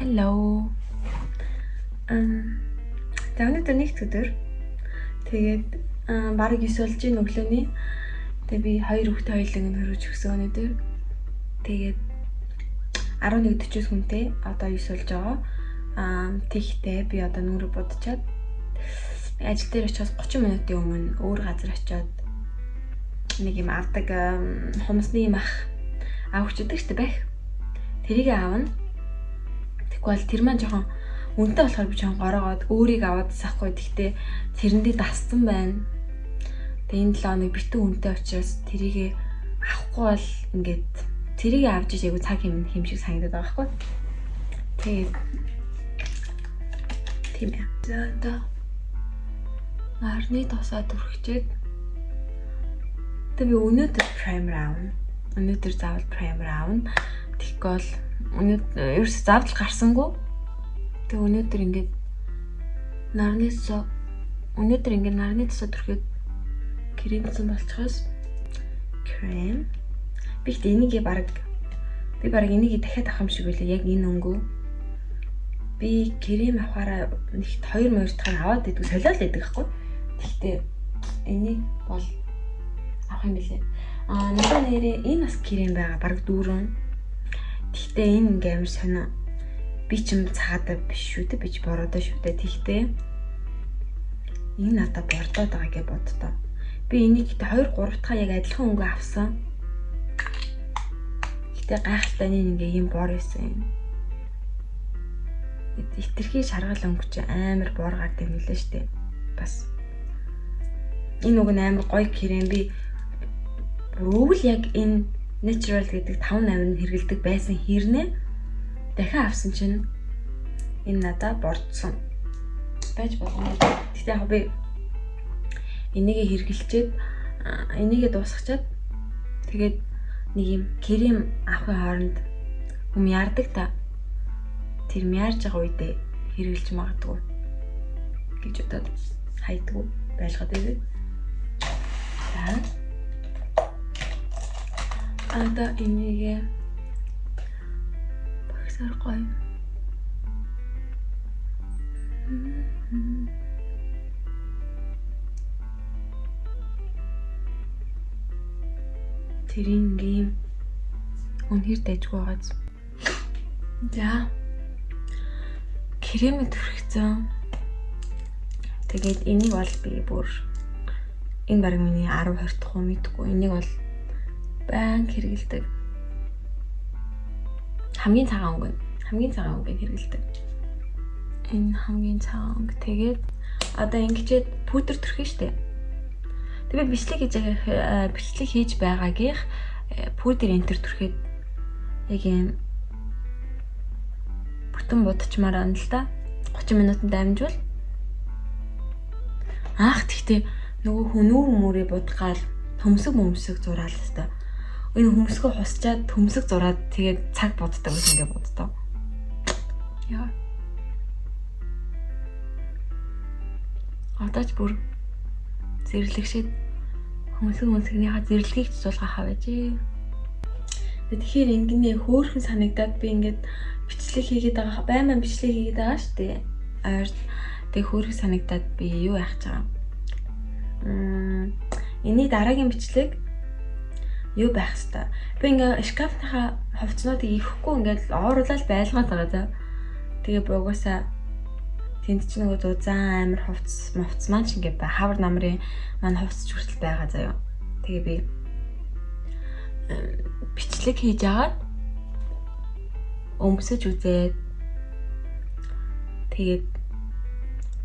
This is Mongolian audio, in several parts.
Hello. Өнөөдөр нэгт өдөр. Тэгээд бараг 9 болж ийн өглөөний. Тэгээд би 2 хүүхдээ хоёуланг нь хөрвж өгсөн өнөөдөр. Тэгээд 11:40 хүнтэй одоо 9 болж байгаа. Тэгтээ би одоо нүрэ бодчоод ажил дээр очиод 30 минутын өмнө өөр газар очиод нэг юм авдаг хумсны юм авахчдаг штэ байх. Тэрийг аавна. Тэгвэл тэр маань жоохон үнэтэй болохоор би жоохон гороогоод өөрийг аваад сахгүй. Тэгтээ тэрэндээ дассан байна. Тэгээ энэ 7 хоног битүү үнэтэй учраас тэрийг авахгүй бол ингээд тэрийг авч иж айгу цаг юм шиг санагдаад байгаа байхгүй. Тэгээд тийм ээ. За одоо нарны тосоо түрхчээд би өнөөдөр primer аавна. Өнөөдөр заавал primer аавна. Тэгвэл өнөөдөр ерөөс заавал гарсангүй. Тэгээ өнөөдөр ингээд нарны тосоо түрхээд кремсэн болчихоос крем. Би ихтэй энийг бараг энийг дахиад авах юм шиг байлаа. Яг энэ өнгөө. Би крем авахаараа нэгт 2 морьтойгоо аваад идэх солиол байдаг байхгүй. Тэгтээ энийг бол авах юм билээ. Надад нэрээ энэ бас крем байгаа бараг дүүрэн. Тэгтээ энэ ингээ амар сонио. Би ч юм цаадаг биш шүү дээ. Би ч бороотой шүү дээ. Тэгтээ энэ надад бордоод байгаа гэж боддоо. Би энийг 2 3 дахь яг адилхан өнгө авсан. Гэтэ гайхалтай ингээ юм бор байсан юм. Хитрхи шаргал өнгө чи амар бор гардаг юм лээ шүү дээ. Бас энэ үг нь амар гоё крем. Би өвөл яг энэ natural гэдэг 5-8 нь хэрэгэлдэг байсан хэрнээ дахин авсан чинь энэ надад бордсон байж болно. Тэгтээ яг би энийгээ хэрэгэлчээд энийгээ дуусгачаад тэгээд нэг юм крем авахын хооронд хүм яардаг та. Тэр мяарж байгаа үедээ хэрэгэлж магадгүй гэж бодоод хайдгүй байлгаад байв. За ада энийгээ багсаар гоё. Тэрингийн үнээр дайжгүй байгааз. За крем төрхцэн. Тэгээд энийг бол би бүр энэ баг миний 10 20 дахь уу мэдгүй. Энийг бол баян хэрэгэлдэг. Хамгийн цагаан өнгө хэрэгэлдэг. Энэ хамгийн цагаан өнгө. Тэгээд одоо ингэчээд пудр төрхөн штэ. Тэгээ бичлэг хийж байгаагийнх пудр энтер төрхэд яг юм бүтэн будчмаар байна л да. 30 минутанд дамжвал тэгтээ нөгөө хүнүүр мөрөө будгаал хөмсөг зураал л та. Энэ хөмсгөө хусчаад хөмсөг зураад тэгээд цаг боддог гэж ингэ боддоо. Яа. Атач бүр зэрлэгшээд хөмсгийнхаа зэрлэгийг цуцуулгах аваажээ. Тэгэхээр ингэнэ хөөхөн санагдаад би ингээд бичлэг хийгээд байгаа баймаа бичлэг хийгээд байгаа шүү дээ. Тэг хөөхөн санагдаад би юу яах гэж байгаа. Эний дараагийн бичлэг юу байх хэвээр. Би ингээ шкафныхаа хувцснуудыг ихэхгүй ингээд ооруулаад байлгаад байгаа за. Тэгээ угаасаа тэнд ч нөгөө зузаан амир хувцс маань ч ингээ хавар намрын маань хувцс хүртэл байгаа заяа. Тэгээ би бичлэг хийж агаад өмсөж үзээд тэгээд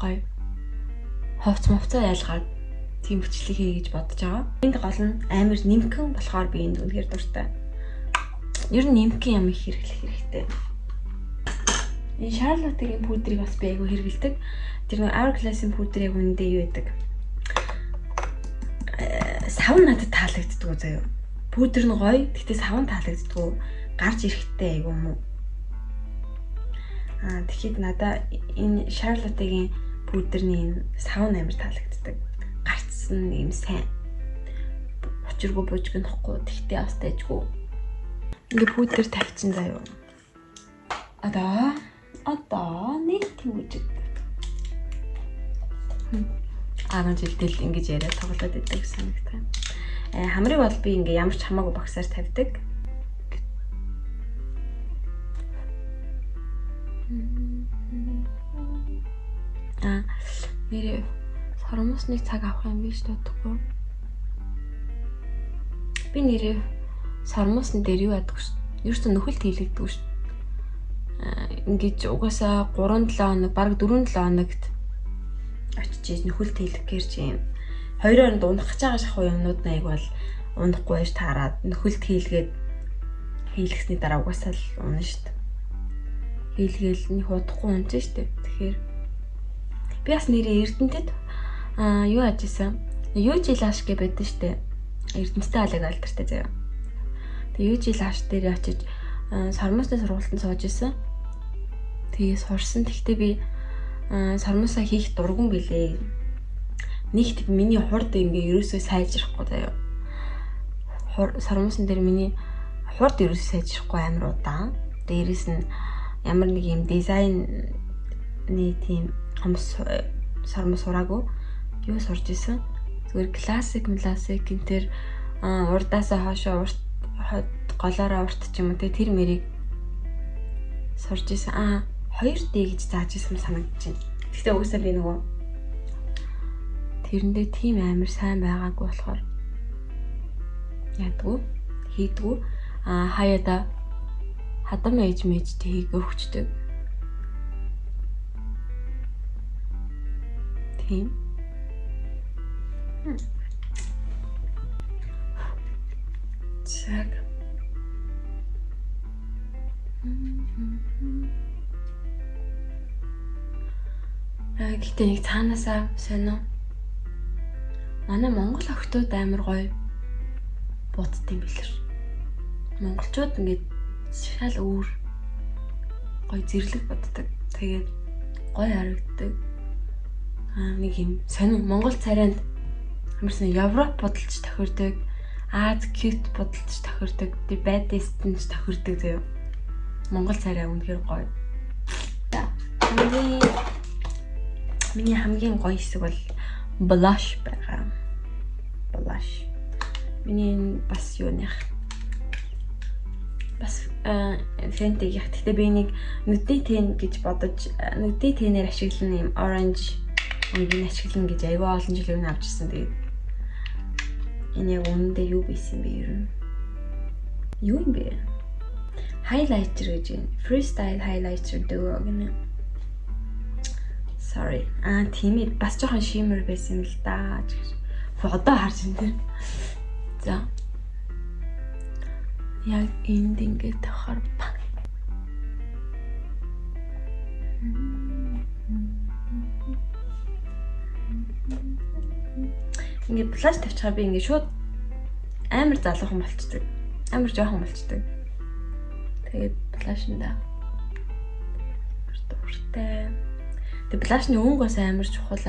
гоё хувцсаа ялгаад тийм бичлэг хий гэж бодож байгаа. Энд гол нь амар нимкэн болохоор би энд үнэхээр дуртай. Ер нь нимкэн юм их хэрэглэх хэрэгтэй. Энэ Charlotte-ийн пудрыг бас би айгүй хэрэгэлдэг. Тэр нэг Hourglass-ийн пудр яг үнэндээ юу байдаг? Савн надад таалагддаг заяа. Пудр нь гоё, гэхдээ савн таалагддаг. Гарч ирэхтэй айгүй юм уу? Тэгэхэд надад энэ Charlotte-ийн пудрны савн амар таалагддаг. Гарцсан юм сайн. Учиргүй бужиг нохгүй, тэгтээ бас дайжгүй. Ингээ пудр тавьчихсан заяа. Одоо Одоо нэг тийм үжиг. Арга жилдэл ингэж яриад тоглоод идэг санагтай. Хамрыг бол би ингээ ямар ч хамаагүй багсаар тавьдаг. Нэр сормосныг цаг авах юм биш дутхгүй. Би нэр сормосн дээр юу яддаг шүү. Ерөөсөө нөхөлт хийлэгдэг шүү. Ингээд угаасаа 3-7 хоног, бараг 4-7 хоногт очиж нөхөлт хийлэх гэр чи юм. Хоёроор нь унах гэж байгаа шахуу юмнууд нэг бол унахгүй байж таарад нөхөлт хийлгэсний дараа угаасаа л унах шүү дээ. Хийлгээл нэг удахгүй унж шүү дээ. Тэгэхээр би бас нэрээ Эрдэнэтэд юу ажижсан. Юужил аш гэ байдаг шүү дээ. Эрдэнэтэй алаг алдартай заяа. Тэгээ юужил аш дээр очиж сормосны сургалтанд сууж исэн. Тэгээ сурсан. Тэгтээ би сормосоо хийх дурган билээ. Нэгт миний хурд ингээ ерөөсөө сайжрахгүй заяа. Сормосон дээр миний хурд ерөөсөө сайжрахгүй амар удаан. Дээрээс нь ямар нэг юм дизайны тийм сормос сураагүй юу сурж исэн. Зүгээр классик гэнтэр урдаасаа хоошоо голоороо урт ч юм уу тэр мэрийг сурж исэн. 2D гэж зааж исэн санагдаж байна. Гэхдээ угсаа би нөгөө тэрэндээ тийм амар сайн байгаагүй болохоор ядгүй хийдгүү хаяада хадам ээж мэжтэй хийгээ өгчдөг. Тийм. Чаг. Гэхдээ нэг цаанаасаа сонио. Манай монгол охтууд амар гоё боддtiin билэр. Монголчууд ингээд шал өөр гоё зэрлэг боддог. Тэгээд гоё харагддаг. Нэг юм сонио монгол царайнд хамарсан Европ бодолч тохирдог. Аз кьют бодолч тохирдог. Тэг байдэстэнч тохирдог заяа. Монгол царай үнэхээр гоё. Миний хамгийн гоё хэсэг бол blush байгаа. Blush. Миний бас юу нэх. Бас фэнтиг яг гэхдээ би нэг нүдний тэн гэж бодож нүдний тэнээр ашиглана юм orange өнгийн ашиглана гэж аягүй олон жил өмнө авчихсан. Тэгээд энэ яг үнэндээ юу байсан бэ ер нь? Юу юм бэ? Highlighter гэж байна. Freestyle highlighter дөө гэнэ. Sorry. Тийм ээ бас жоохон shimmer байсан л да. Одоо харж энэ тэр. За. Яг энд ингээд тохор баг. Ингээд флаш тавьчихаа би ингээд шууд амар залуухан болцдог. Амар жоохон болцдог. Тэгээд флашнда уртай. Тэгээд флашны өнгө бас амар чухал.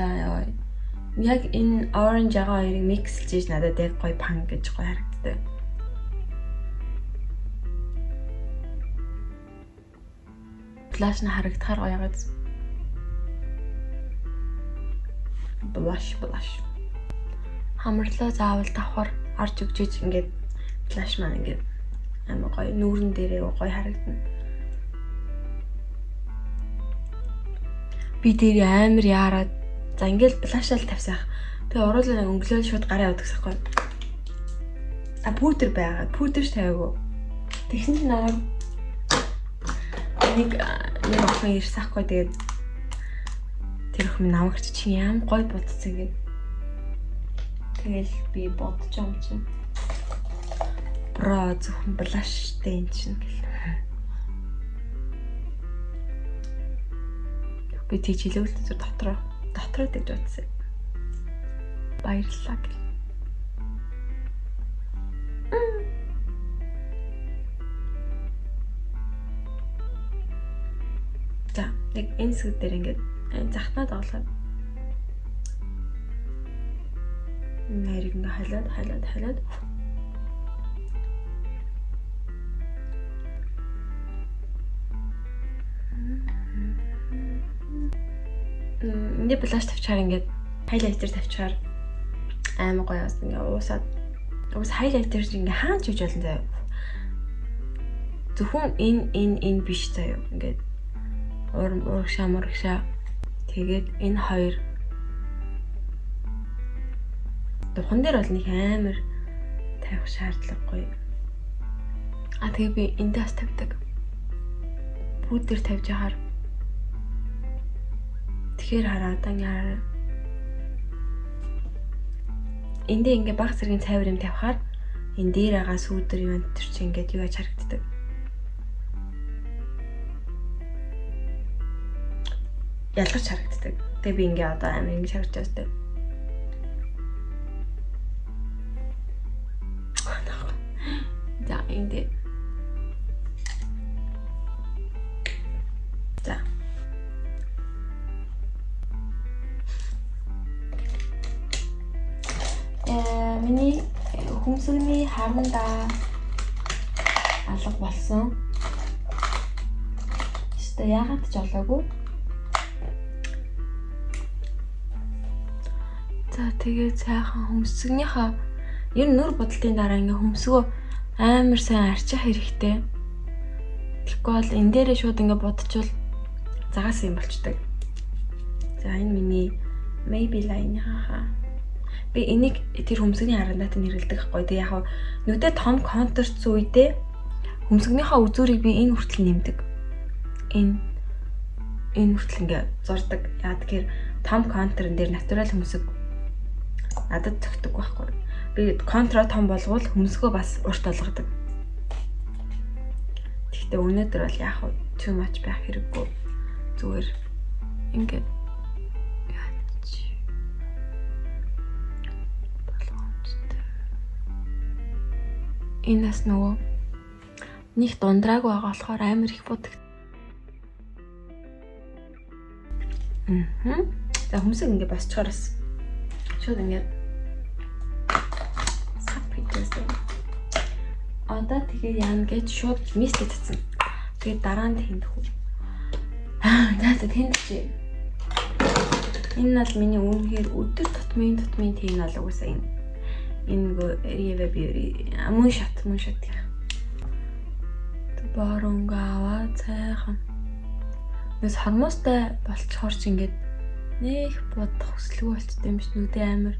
Яг энэ orange ага хоёрыг микслж ийж надад яг гоё панк гэж гоё харагддаг. Флаш нь харагдахаар гоё ягаад. Blush. Хамарлаа заавал давхар орж өгчиж ингээд флаш маань ингээд амар гоё нүүрэн дээрээ гоё харагдана. Би дээр амар яарад за ингээд флашаал тавьсаах. Тэгээ уруулаа өнгөлөөл шууд гараа явдаг гэсэхгүй. Пүүдэр байгаа. Пүүдэрч тавиагүй. Тэгсэн чинь нэг охин ирсаахгүй тэгээд тэр охин намагч чи яам гоё бодцсон гэд. Тэгэл би бодож юм чинь. Бро зөвхөн блаштай юм чинь гэл. Би тийч хэлэвэл зөв дотроо гэж бодсон. Баярлалаа гэл. За, яг энэ хэсэг дээр ингээд захтнаад оглоо. Нэрийг ингээ хайлаад. Энд блаш тавьчаар ингээд хайлайтер тавьчаар амар гоё бас ингээ уусаад хайлайтер ингээ хаан ч үж болно заяа. Зөвхөн энэ биш заяа. Ингээд урагшаа. Тэгээд энэ хоёр духан дээр бол нэг амар тавих шаардлагагүй. Тэгээ би эндээ бас тавьдаг. Бүүд дээр тавьж яхаар. Тэгэхээр хараад ингээ эндээ ингээ баг зэргийн цайвар юм тавихаар энэ дээр байгаа сүүдэр юу энэ чи ингээд юу аж харагддаг. Ялгарч харагддаг. Тэгээ би ингээ одоо амар ингэ шаргаж байстай. За эндээ. За. Миний хүмсгний харандаа алга болсон. Өөртөө яагаад ч олоогүй. За тэгээд сайхан хөмсгнийхаа ер нь нүр бодолтын дараа ингээ хөмсгөө амар сайн арчих хэрэгтэй. Тэгэхгүй бол энэ дээрээ шууд ингээ бодчихвол загаас юм болчдөг. За энэ миний Maybelline-ийнхаа. Би энийг тэр хөмсгний харандаатай нэрлэдэг байхгүй. Тэгээ яг нүдэ том контурч үедээ хөмсгнийхаа үзүүрийг би энэ хүртэл нэмдэг. Энэ хүртэл ингээ зурдаг. Яа тэгэхээр том контурн дээр натурал хөмсг надад зөгтөг байхгүй. Би контра том болгоод хөмсгөө бас урт болгодог. Гэхдээ өнөөдөр бол яг too much байх хэрэггүй. Зүгээр ингээд энэс нөгөө нэг дундрааг байгаа болохоор амар их будаг. За хөмсг ингээ басчхаараас шууд ингээ сап хийсэн. Одоо тэгээ яана гэж шууд мис хийсэн. Тэгээ дараа нь тэндэх үү. За тэндчээ. Энэ бол миний үнэхээр өдөр тутмын тийм бол угсаа энэ Riva Beauty мөн шат гэх. Баруунга аваа цайхан. Нэс хормостой болцохоор ч ингээд нэх бодох хүсэлгүй болчтой юм биш нүдэ амар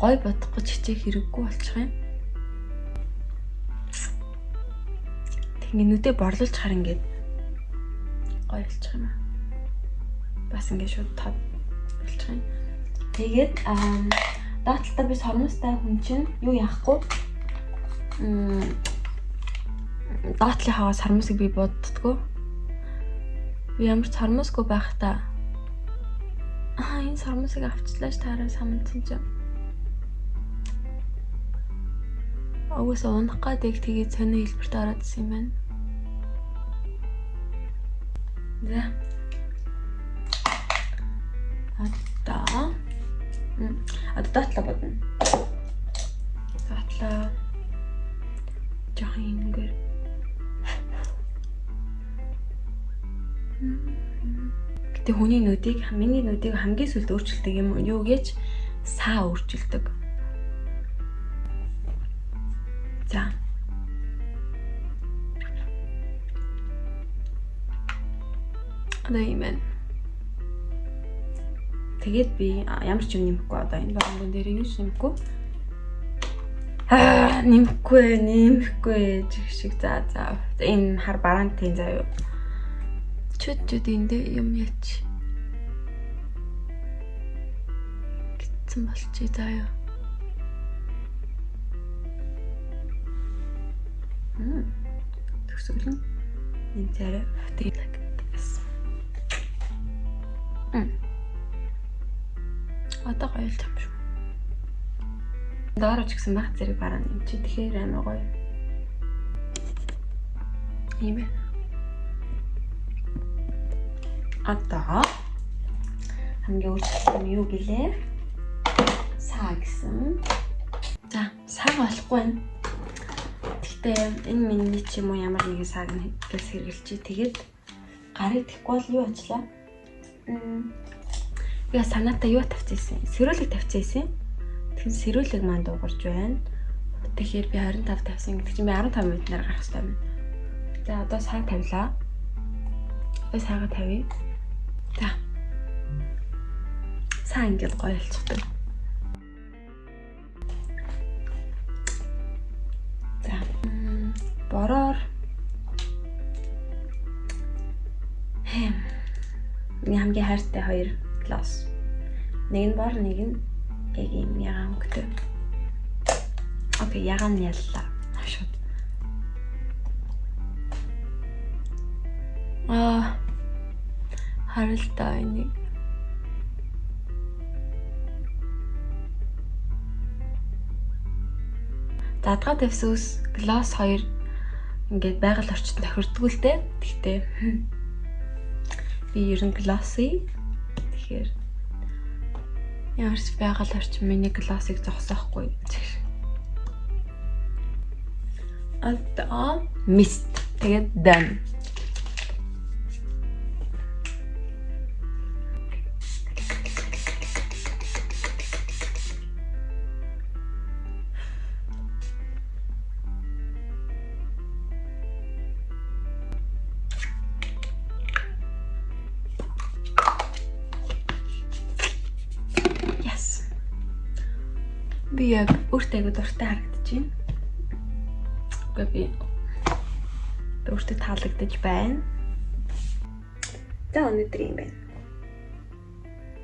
гой бодох гэж хичээх хэрэггүй болчих юм. Тэгээ нүдэ борлуулж хар ингээд гой болчих юм аа. Бас ингээд шууд тод болчих юм. Тэгээд доотлолтой би сормостой хүн чинь юу яахгүй. Доотлынхаа сормосыг би боддгоо. Би ямар ч сормосгүй байхдаа энэ сормосыг авчлаач таараа самтсан чинь. Угсаа унах гэдэг тэгээд сонио хэлбэрт ороод исэн юм байна. За. Одоо доотлоо бодно. Доотлоо жоохон ингэр. Гэтэ хүний нүдийг миний нүдийг хамгийн сүлд өөрчилдөг юм юу гэж саа өөрчилдөг. За. Одоо юм байна. Тэгээд би ямар ч юм нэмэхгүй одоо энэ баруун дээр юу ч нэмэхгүй. Нэмэхгүй шиг за энэ хар бараантын заа юу. Чүд эндээ юм яач. Гэтсэн болчих заа юу. Төгсгөл нь энэ царай фотилаг гэсэн. Одоо гоё л юм шүү. Доорож гисэн баг зэрэг бараа юм чи тэгэхээр амар гоё. Ийм ээ. Одоо хамгийн өөрчлөлт нь юу гэлээ? Саа гэсэн. За, саа болохгүй байна. Гэхдээ энэ миний ч юм уу ямар нэгэн сааг нь хэрэгэлчихье. Тэгээд гарыг тэхгүй бол юу ажиллаа? яа санаатай юу тавьчихсан? Сэрүүлэг тавьчихсан. Тэгэхээр сэрүүлэг маань дуугарч байна. Тэгэхээр би 25 тавьсан гэдэг чинь би 15 минутаар гарах хэрэгтэй юм. За одоо сар тавилаа. Би сарга тавья. За. Сайн ингээд гоё болчихдог. За. Бороор хамгийн хайртай хоёр глас. Нэг нь бор, нэг нь яг юм ягаан өнгөтэй. Окей, ягаан нь яллаа. Шууд. Харалтай энийг. Задгаа тавьсан ус гласс 2 ингээд байгаль орчинд тохирдгүй л дээ. Гэхдээ би ер нь глассы. Тэгэхээр яарч байгаль орчин миний глассыг зогсоохгүй. Одоо мист. Тэгээд done. Би яг өөртөө дуртай харагдаж байна. Гэхдээ би өөртөө таалагдаж байна. За өнөөдөр юм байна.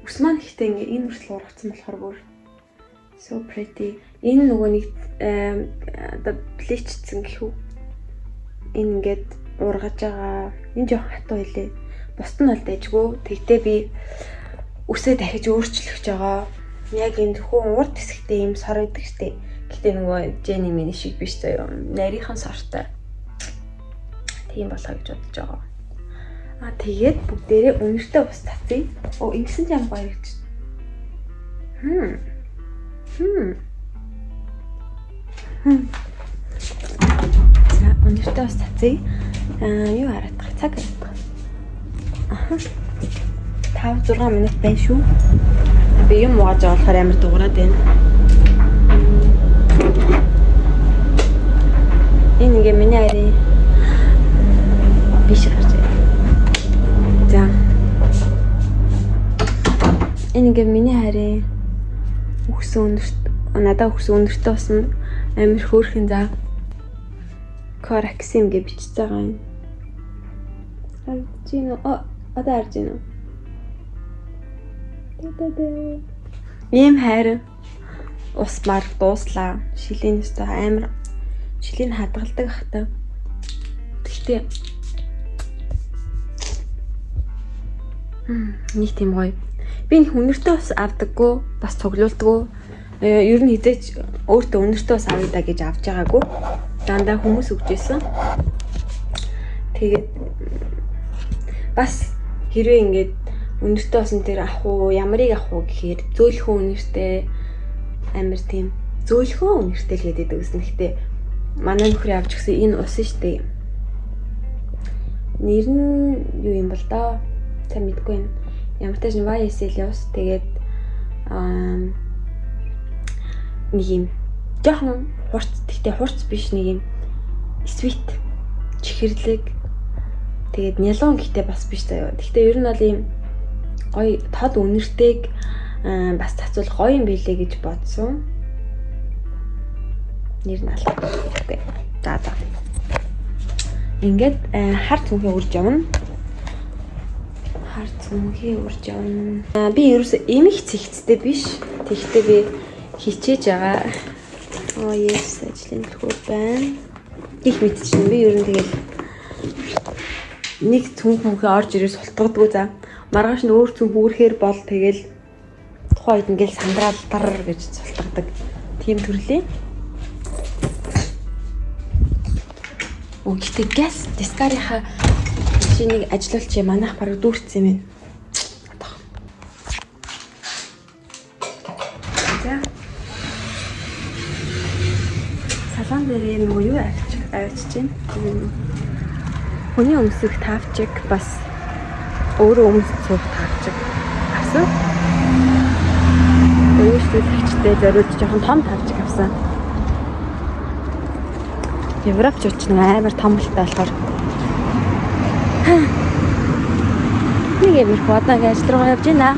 Ус маань ихтэй ингээ энэ хүртэл ургацсан болохоор бүр so pretty. Энэ нөгөө нэг одоо бличсэн гэх үү. Энэ ингээд ургаж байгаа. Энэ жоох хатуу хэлээ. Бусд нь бол дэжгүй. Тэгтээ би үсээ дахиж өөрчлөх байгаа. Яг энэ хүн урд хэсэгтээ юм сар идэг штеп. Гэтэ нөгөө Jenny миний шиг биш заяа. Нарийнхан сартай. Тийм болохоо гэж бодож байгаа. Тэгээд бүгдээрээ өнөртөө ус татъя. Ингэсэн ч юм гоё гэж. За өнөртөө ус татъя. Юу хараадах? Цаг хараадах. 5-6 минут байна шүү. Би юм угааж байгаа болохоор амар дуурайд байна. Энэ ингээ миний ари биш гарч байна. За. Энэ ингээ миний ари өгсөн өнөрт надад өгсөн өнөртөө усна амар хөөрхөн за. Кораксим гэж бичиж байгаа юм. Харж гинөө. Одоо харж гинөө. Ийм хайр ус мар дууслаа. Шилийн өстө амар шилийн хадгалдаг ахтай. Тэгтээ нэг тийм гоё. Би энэ хүнэртээ ус авдаггүй, бас цуглуулдаггүй. Ер нь хизээч өөртөө өнөртөө ус авъя да гэж авч байгаагүй. Дандаа хүмүүс өгчээсэн. Тэгээд бас хэрвээ ингэж өнөртөө усан дээр авах уу, ямарыг авах уу гэхээр зөөлхөн өнөртэй амар тийм зөөлхөн өнөртэй л гэдэг үсэн. Гэхдээ манай нөхрөө авч гисэн энэ ус штэ. Нэр нь юу юм бол доо? Та мэдгүй юм. Ямар ч юм YSL ус тэгээд нэг юм жоохон хурц, гэхдээ хурц биш нэг юм sweet чихэрлэг. Тэгээд нялон гэхдээ бас биш заяа. Гэхдээ ер нь бол ийм гоё тод үнэртэйг бас цацуулах гоё юм билээ гэж бодсон. Нэр нь алга. Окей. За. Ингээд хар цүнхээ үрж явна. Хар цүнхээ үрж явна. Би ерөөсөө эмх цэгцтэй биш. Тэгтээ би хичээж байгаа. Yes, ажлын төлхөө байна. Их мэдчихэв. Би ер нь тэгэл нэг цүнхээ орж ирээ султгадгүй за. Маргааш нь өөр цүнх үүрхээр бол тэгэл тухайн үед ингээл сандраал дар гэж султгадаг. Тийм төрлийн. Гэхдээ газ дискарийнхаа машиныг ажилуулчих манайх бараг дүүрсэн юм байна. За. Салон дээр нөгөө юу авчиж чинь. Хүний өмсөх тавчиг бас өөрөө өмсөх суух тавчиг. Асан Уян шүлэгчтэй зориуд жоохон том тавчиг авсан. Европч ч нэг амар том л таа болохоор. Нэг юм их одоо ажил руу явж байна.